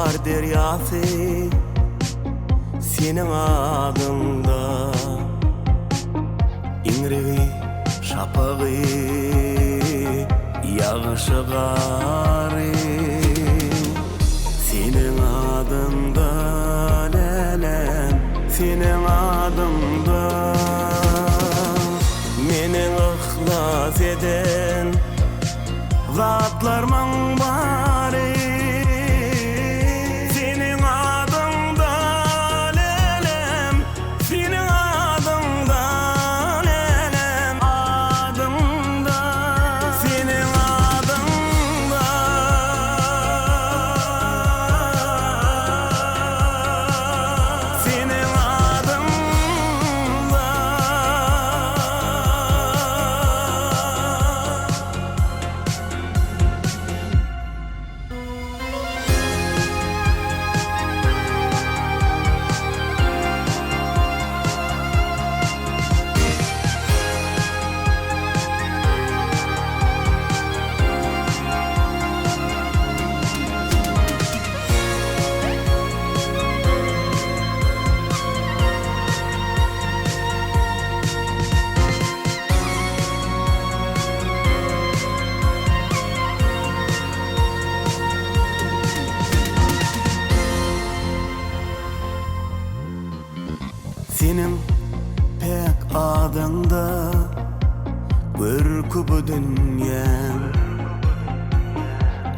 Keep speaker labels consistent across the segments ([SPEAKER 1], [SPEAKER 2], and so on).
[SPEAKER 1] Bar deryası senin adında, İngreği şapağı yağışı gari. Senin adında lelem, senin adında meni ıhlas eden zatlarman bari. Senin adında lelem, senin adında lelem, adında senin adında. Senin adında. Senin pek adında görkü bu dünyam,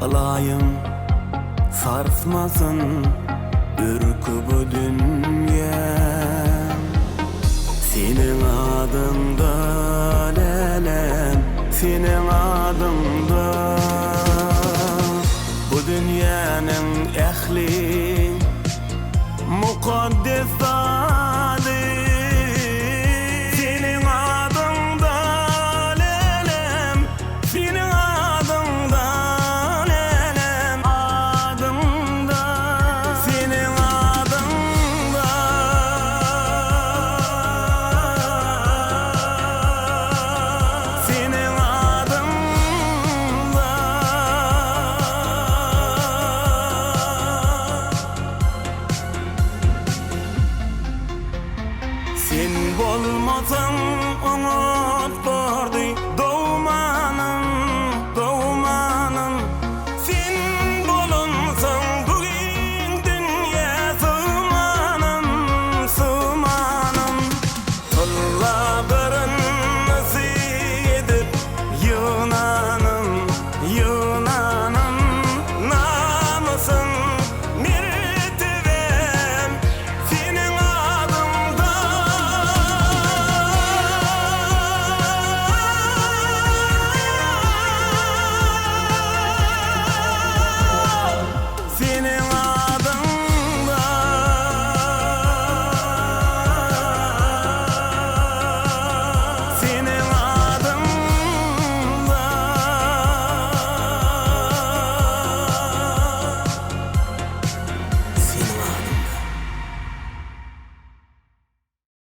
[SPEAKER 1] alayım sarsmasın ürkü bu dünyam. Senin adında lelem, senin adında bu dünyanın ehli mukaddes